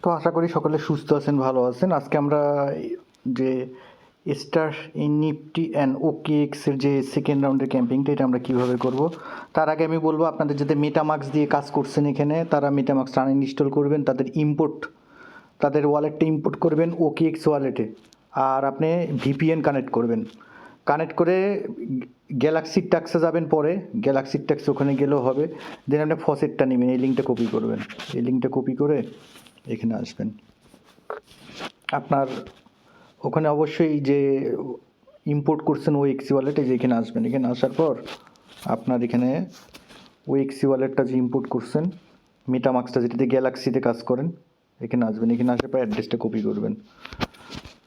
তো আশা করি সকলে সুস্থ আছেন, ভালো আছেন। আজকে আমরা যে StarryNift OKX এর যে সেকেন্ড রাউন্ডের ক্যাম্পেইনটা, এটা আমরা কীভাবে করব তার আগে আমি বলবো, আপনাদের যাতে মেটামাস্ক দিয়ে কাজ করছেন এখানে, তারা মেটামাস্কটা আনইনস্টল করবেন, তাদের ওয়ালেটটা ইম্পোর্ট করবেন OKX ওয়ালেটে, আর আপনি VPN কানেক্ট করবেন। কানেক্ট করে গ্যালাক্সির ট্যাক্সে যাবেন, পরে গ্যালাক্সির ট্যাক্স ওখানে গেলেও হবে। দেন আপনি ফসেটটা নেবেন, এই লিঙ্কটা কপি করবেন, এই লিঙ্কটা কপি করে এখানে আসবেন। আপনার ওখানে অবশ্যই যে ইম্পোর্ট করছেন OKX ওয়ালেটে, যে এখানে আসবেন। এখানে আসার পর আপনার এখানে OKX ওয়ালেটটা যে ইম্পোর্ট করছেন, মেটামাস্কটা যেটাতে গ্যালাক্সিতে কাজ করেন, এখানে আসবেন। এখানে আসার পর অ্যাড্রেসটা কপি করবেন।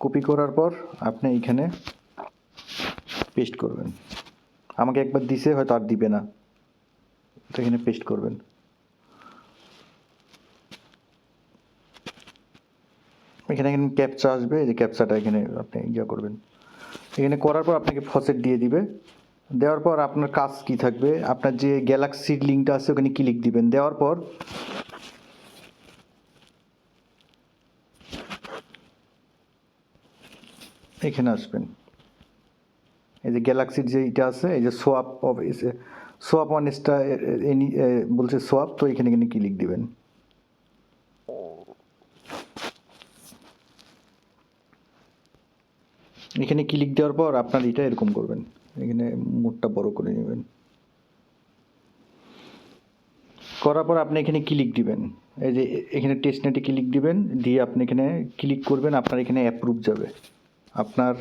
কপি করার পর আপনি এখানে পেস্ট করবেন। আমাকে একবার দিছে, হয়তো আর দিবে না, তো এখানে পেস্ট করবেন। এখানে ক্যাপচা আসবে, এই যে ক্যাপচাটা এখানে আপনি করবেন। এখানে করার পর আপনাকে ফসেট দিয়ে দিবে। দেওয়ার পর আপনার কাজ কি থাকবে, আপনার যে গ্যালাক্সির লিঙ্কটা আছে ওখানে ক্লিক দিবেন। দেওয়ার পর এখানে আসবেন। এই যে গ্যালাক্সির যে এটা আছে, এই যে সোয়াপ অন স্টার বলছে সোয়াপ, তো এখানে ক্লিক দিবেন। এখানে ক্লিক দেওয়ার পর আপনার এটা এরকম করবেন, এখানে মোডটা বড় করে নেবেন। করার পর আপনি এখানে ক্লিক দিবেন, এই যে এখানে টেস্টনেটে ক্লিক দিবেন, দিয়ে আপনি এখানে ক্লিক করবেন। আপনার এখানে অ্যাপ্রুভ যাবে আপনার,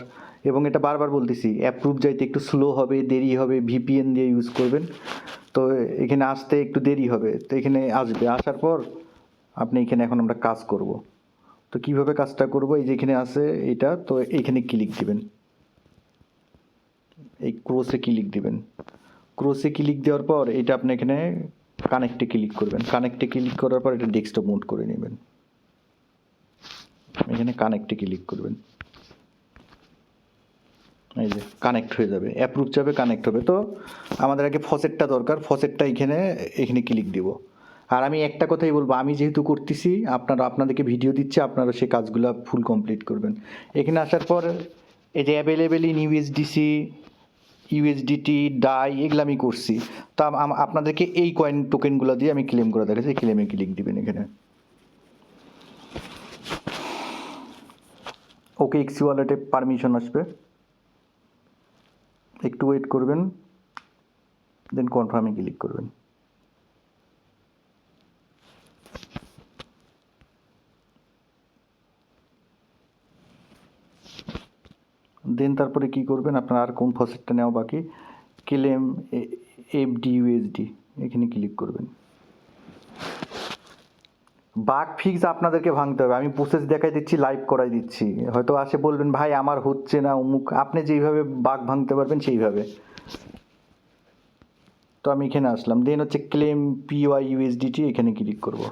এবং এটা বারবার বলতেছি, অ্যাপ্রুভ যাইতে একটু স্লো হবে, দেরি হবে, VPN দিয়ে ইউজ করবেন। তো এখানে আসতে একটু দেরি হবে, তো এখানে আসবে। আসার পর আপনি এখানে এখন আমরা কাজ করব। তো কিভাবে কাজটা করব, এই যে এখানে আছে এটা, তো এইখানে ক্লিক দিবেন, এই ক্রোসে ক্লিক দিবেন। ক্রোসে ক্লিক দেওয়ার পর এটা আপনি এখানে কানেক্টে ক্লিক করবেন। কানেক্টে ক্লিক করার পর এটা ডেস্কটপ মোড করে নেবেন। এখানে কানেক্টে ক্লিক করবেন, এই যে কানেক্ট হয়ে যাবে, অ্যাপ্রুভ যাবে, কানেক্ট হবে। তো আমাদের আগে ফসেটটা দরকার, ফসেটটা এখানে ক্লিক দিব। আর আমি একটা কথাই বলবো, আমি যেহেতু করতেছি, আপনাদেরকে ভিডিও দিচ্ছি, আপনারা সেই কাজগুলো ফুল কমপ্লিট করবেন। এখানে আসার পর এই যে অ্যাভেলেবেল ইন USDT ডাই, এগুলো আমি করছি। তো আপনাদেরকে এই কয়েন টোকেনগুলো দিয়ে আমি ক্লেম করে দেখাচ্ছি। ক্লেমে ক্লিক দিবেন। এখানে OKX ওয়ালেটে পারমিশন আসবে, একটু ওয়েট করবেন, দেন কনফার্মে ক্লিক করবেন। দেন তারপরে কি করবেন, আপনার আর কোন ফসেটটা নেওয়া বাকি, ক্লেম FDUSD, এখানে ক্লিক করবেন। বাগ ফিক্স আপনাদেরকে ভাঙতে হবে, আমি প্রসেস দেখাই দিচ্ছি, লাইভ করাই দিচ্ছি। হয়তো আসে বলবেন ভাই আমার হচ্ছে না অমুক, আপনি যেইভাবে বাগ ভাঙতে পারবেন সেইভাবে। তো আমি এখানে আসলাম, দেন হচ্ছে ক্লেম PYUSDT, এখানে ক্লিক করব।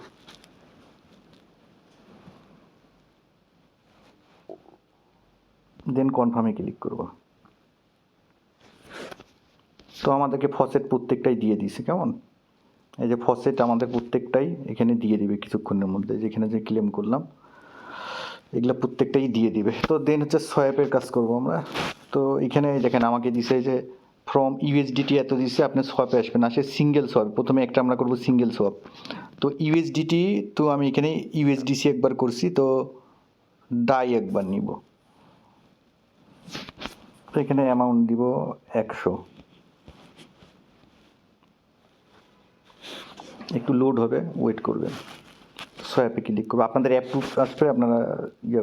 দেন কনফার্মে ক্লিক করব। তো আমাদেরকে ফসেট প্রত্যেকটাই দিয়ে দিছে, কেমন? এই যে ফসেট আমাদের প্রত্যেকটাই এখানে দিয়ে দিবে কিছুক্ষণের মধ্যে, যেখানে যে ক্লেম করলাম এগুলো প্রত্যেকটাই দিয়ে দিবে। তো দেন হচ্ছে সোয়াপের কাজ করব আমরা। তো এখানে দেখেন আমাকে দিছে যে ফ্রম USDT এত দিছে, আপনি সোয়াপে আসবেন। আসে সিঙ্গেল সোয়াপ, প্রথমে একটা আমরা করব সিঙ্গেল সোয়াপ। তো USDT, তো আমি এখানে USDC একবার করছি, তো ডাই একবার নিব। তো এখানে অ্যামাউন্ট দিব 100। একটু লোড হবে, ওয়েট করবেন। সোয়াপে ক্লিক করবো, আপনাদের অ্যাপ্রুভ আসবে, আপনারা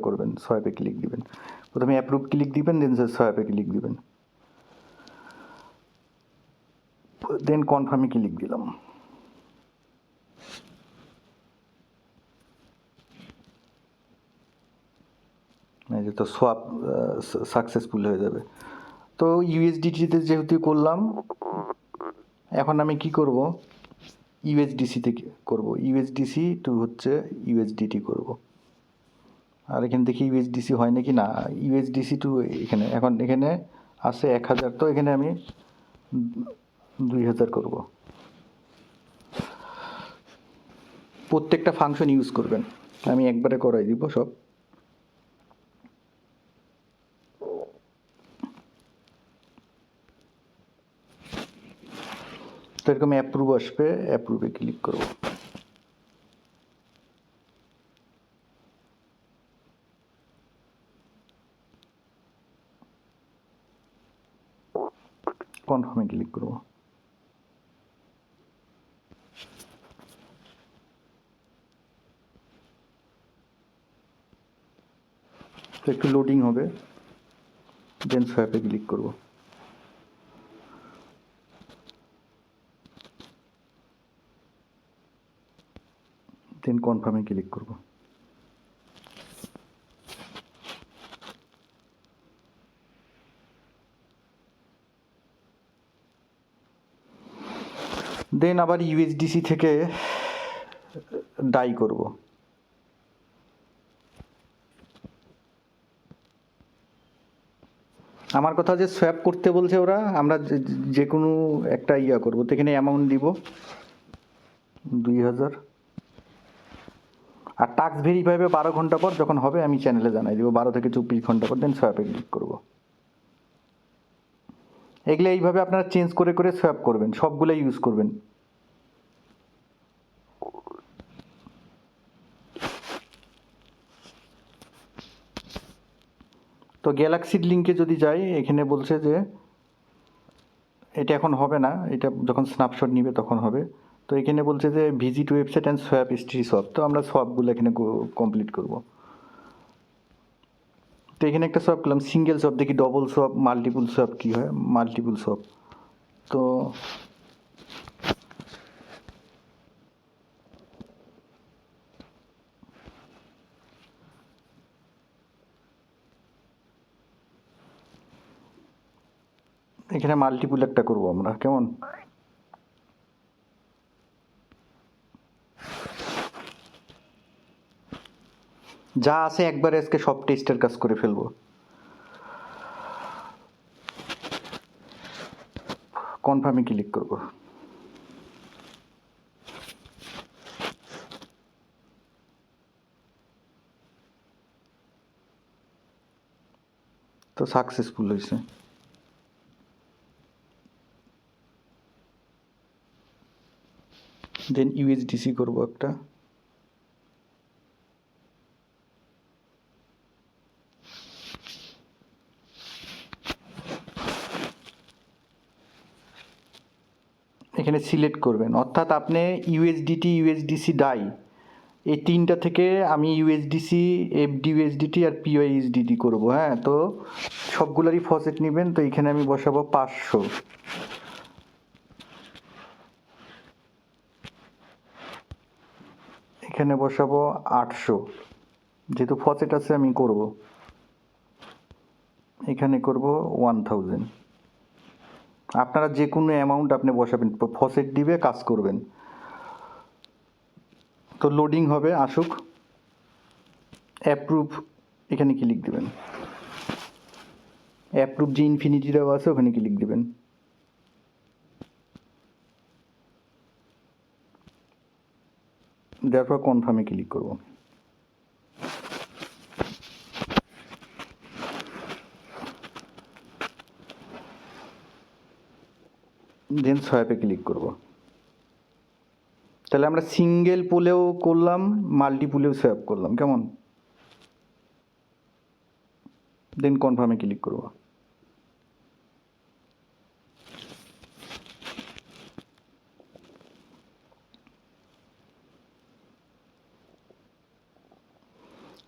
করবেন, সোয়াপে ক্লিক দিবেন। প্রথমে অ্যাপ্রুভ ক্লিক দিবেন, দেন সোয়াপে ক্লিক দিবেন, দেন কনফার্মে ক্লিক দিলাম। এই যে তো সোয়াপ সাকসেসফুল হয়ে যাবে। তো USDT-তে যেহেতু করলাম, এখন আমি কি করব, USDC-তে করব। USDC টু হচ্ছে USDT করব। আর এখানে দেখি USDC হয় নাকি, না USDC টু এখানে, এখন এখানে আছে 1000, তো এখানে আমি 2000 করব। প্রত্যেকটা ফাংশন ইউজ করবেন। আমি একবারে করাই দিব সব। তো এরকম অ্যাপ্রুভ আসবে, অ্যাপ্রুভে ক্লিক করব। কনফার্মে ক্লিক করব। তো একটু লোডিং হবে, দেন সোয়াপে ক্লিক করব। দেন কনফার্মে ক্লিক করব। দেন আবার ইউএসডিসি থেকে ডাই করব। আমার কথা যে সোয়াপ করতে বলছে ওরা, আমরা যে কোনো একটা ইয়া করবো। তো এখানে অ্যামাউন্ট দিব 2000, আর টাস্ক ভেরিফাই হবে 12 ঘন্টা পর, যখন হবে আমি চ্যানেলে জানাই দিব 12 থেকে 24 ঘন্টা পর। দেন সোয়াপে ক্লিক করব। এগুলো এইভাবে আপনারা চেঞ্জ করে করে সোয়াপ করবেন, সবগুলো ইউজ করবেন। তো গ্যালাক্সির লিঙ্কে যদি যাই, এখানে বলছে যে এটা এখন হবে না, এটা যখন স্ন্যাপশট নিবে তখন হবে। তো এখানে বলছে যে visit website and swap history swap. তো আমরা সোয়াপগুলো এখানে কমপ্লিট করব। তো এখানে একটা সোয়াপ করলাম, সিঙ্গেল সোয়াপ, দেখি ডবল সোয়াপ, মাল্টিপুল সোয়াপ কী হয়। মাল্টিপুল সোয়াপ, তো এখানে মাল্টিপুল একটা করব আমরা, কেমন? যা আছে একবারে আজকে সব টেস্টের কাজ করে ফেলবো। কনফার্মে ক্লিক করব। তো সাকসেসফুল হয়েছে। দেন ইউএসডিসি করব একটা। এখানে সিলেক্ট করবেন, অর্থাৎ আপনি ইউএসডিটি, ইউএসডিসি ডাই, এই তিনটা থেকে আমি ইউএসডিসি, এফডি ইউএসডিটি আর পিওইউএসডিটি করব। হ্যাঁ, তো সবগুলোরই ফসেট নেবেন। তো এখানে আমি বসাবো 500, এখানে বসাবো 800, যেহেতু ফসেট আছে আমি করব। এখানে করব 1000। আপনারা যে কোনো অ্যামাউন্ট আপনি বসাবেন, ফসেট দিবে, কাজ করবেন। তো লোডিং হবে, আসুক। অ্যাপ্রুভ, এখানে ক্লিক দেবেন। অ্যাপ্রুভ যে ইনফিনিটি দেওয়া আছে ওখানে ক্লিক দেবেন। দেওয়ার পর কনফার্মে ক্লিক করব। দেন সোয়াপে ক্লিক করব। তাহলে আমরা সিঙ্গেল পুলেও করলাম, মাল্টিপুলেও সোয়াপ করলাম, কেমন? দেন কনফার্মে ক্লিক করব।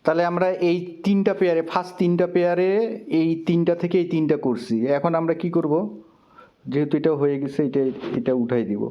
তাহলে আমরা এই তিনটা পেয়ারে, ফার্স্ট তিনটা পেয়ারে এই তিনটা থেকে এই তিনটা করছি। এখন আমরা কি করব, যেহেতু এটা হয়ে গেছে, এটা উঠাই দিব।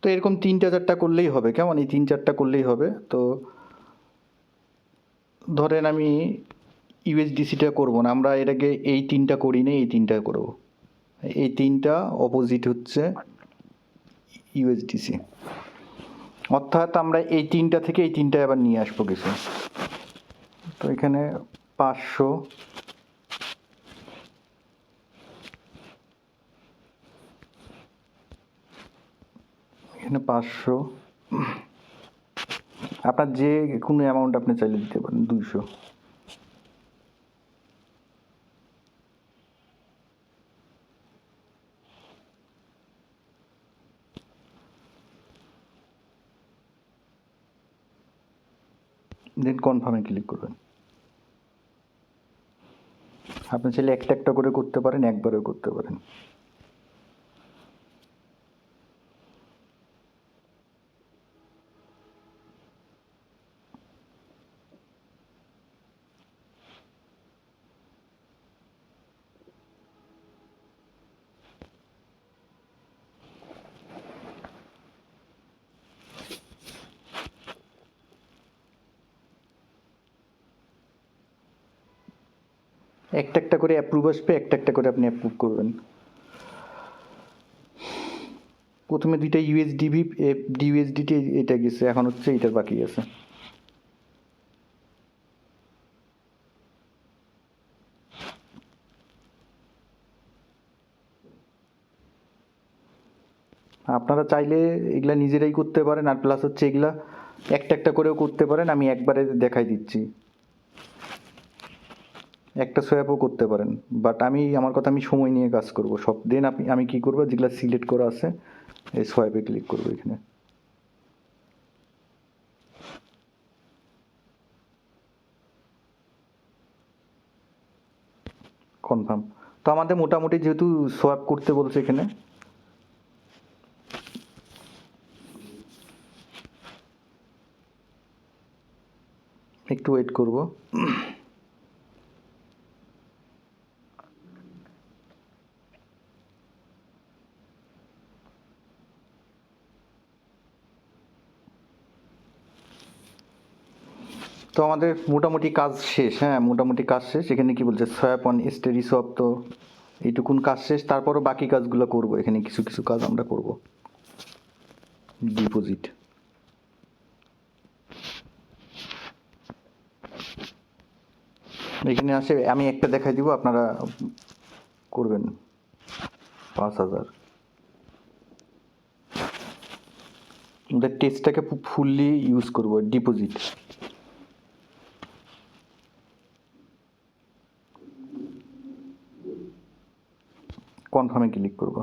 তো এরকম 3-4টা করলেই হবে, কেমন? এই 3-4টা করলেই হবে। তো ধরেন আমি ইউএসডিসিটা করবো না, আমরা এর আগে এই তিনটা করি না, এই তিনটা করবো। এই তিনটা অপোজিট হচ্ছে ইউএসডিসি, অর্থাৎ আমরা এই তিনটা থেকে এই তিনটা আবার নিয়ে আসবো কিছু। তো এখানে 500, এখানে 500, আপনার যে কোনো অ্যামাউন্ট আপনি চাইলে দিতে পারেন, 200। দেন কনফার্মে ক্লিক করবেন। আপনি চাইলে একটা একটা করে করতে পারেন, একবারেও করতে পারেন। একটা একটা করে অ্যাপ্রুভ আসবে, একটা একটা করে আপনি অ্যাপ্রুভ করবেন। প্রথমে দুইটা ইউএসডিটি এটা গেছে, এখন হচ্ছে এটার বাকি আছে। আপনারা চাইলে এগুলা নিজেরাই করতে পারেন, আর প্লাস হচ্ছে এগুলা একটা একটা করেও করতে পারেন। আমি একবারে দেখাই দিচ্ছি, একটা সোয়াপও করতে পারেন, বাট আমার কথা, আমি সময় নিয়ে কাজ করব সব। দেন আমি কি করব, যেগুলো সিলেক্ট করা আছে এই সোয়াপে ক্লিক করব, এখানে কনফার্ম। তো আমাদের মোটামুটি যেহেতু সোয়াপ করতে বলছে, এখানে একটু ওয়েট করব। তো আমাদের মোটামুটি কাজ শেষ। হ্যাঁ, মোটামুটি কাজ শেষ। এখানে কি বলছে, সোয়াপ অন স্টারি সোয়াপ, তো এইটুকুন কাজ শেষ। তারপরও বাকি কাজগুলো করব, এখানে কিছু কিছু কাজ আমরা করব। ডিপোজিট, এখানে আসে আমি একটা দেখাই দিব, আপনারা করবেন 5000। আমাদের টেস্টটাকে ফুললি ইউজ করব। ডিপোজিট, কনফার্মে ক্লিক করব।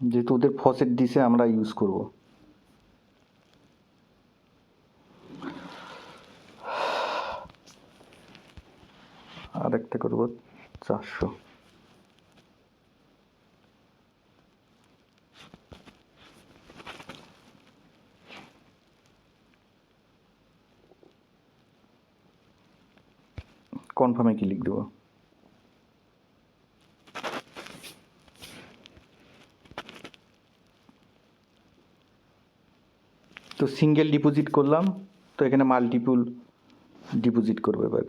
যেহেতু ওদের ফসেট দিছে, আমরা ইউজ করব। আর একটা করব 400। কনফার্মে ক্লিক দেব। তো সিঙ্গেল ডিপোজিট করলাম, তো এখানে মাল্টিপল ডিপোজিট করবো এবার,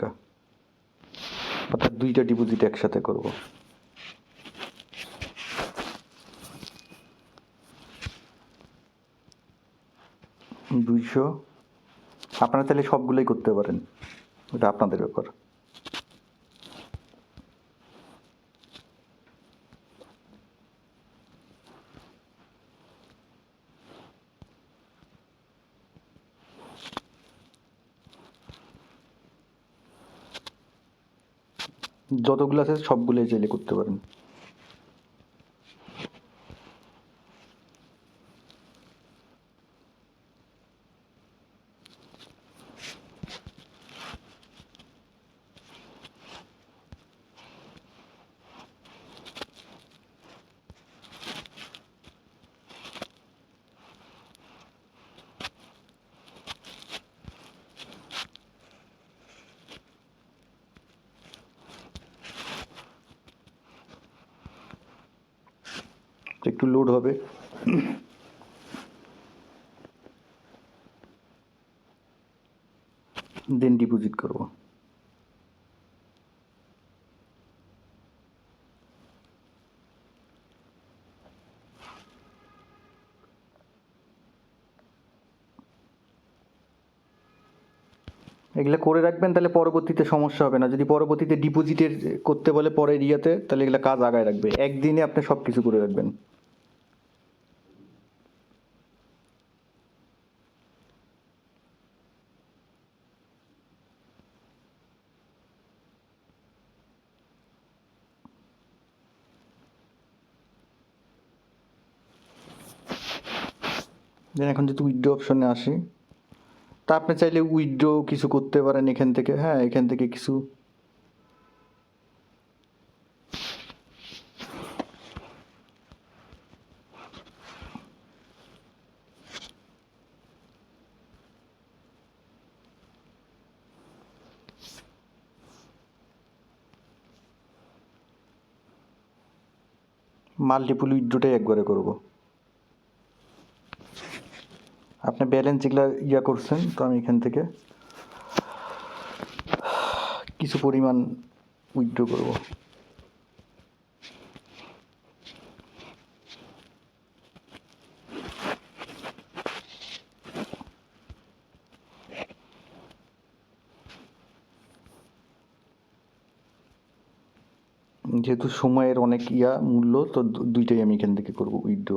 অর্থাৎ দুইটা ডিপোজিট একসাথে করব। দুইশো। আপনারা তাহলে সবগুলোই করতে পারেন, ওটা আপনাদের ব্যাপার। যতগুলো আছে সবগুলোই চাইলে করতে পারেন। একটু লোড হবে। দেন ডিপোজিট করব। এগুলো করে রাখবেন, তাহলে পরবর্তীতে সমস্যা হবে না। যদি পরবর্তীতে ডিপোজিটের করতে বলে পরে ইয়াতে, তাহলে এগুলো কাজ আগায় রাখবে। একদিনে আপনি সব কিছু করে রাখবেন। দেন এখন যদি উইথড্র অপশনে আসি, তা আপনি চাইলে উইথড্র কিছু করতে পারেন এখান থেকে। হ্যাঁ, এখান থেকে কিছু মাল্টিপল উইথড্রটাই একবারে করব। আপনি ব্যালেন্স যেগুলো করছেন, তো আমি এখান থেকে কিছু পরিমাণ উইথড্র করব। যেহেতু সময়ের অনেক মূল্য, তো দুইটাই আমি এখান থেকে করব উইথড্র।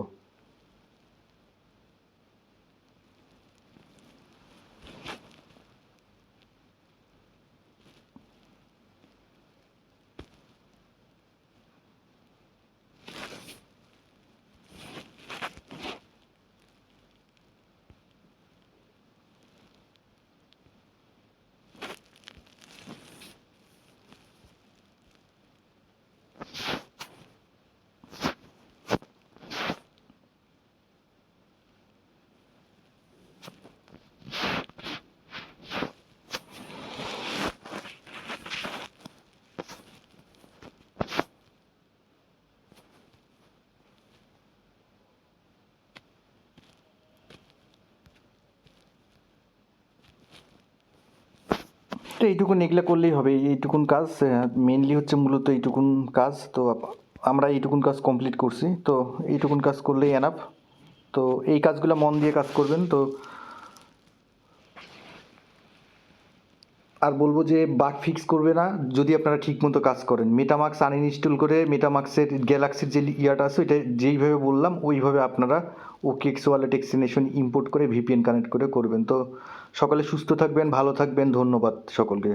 তো এইটুকুন এগুলো করলেই হবে, এইটুকুন কাজ মেনলি হচ্ছে মূলত এইটুকুন কাজ। তো আমরা এইটুকুন কাজ কমপ্লিট করছি, তো এইটুকুন কাজ করলেই এনাফ। তো এই কাজগুলো মন দিয়ে কাজ করবেন। তো আর বলবো যে বাগ ফিক্স করবে না যদি আপনারা ঠিকমতো কাজ করেন। মেটামাস্ক আনইনস্টল করে মেটামাস্কের গ্যালাক্সির যে ইয়াটা আছে ওইটা যেইভাবে বললাম ওইভাবে আপনারা OKX ওয়ালেট এক্সটেনশন ইম্পোর্ট করে VPN কানেক্ট করে করবেন। তো সকলে সুস্থ থাকবেন, ভালো থাকবেন, ধন্যবাদ সকলকে।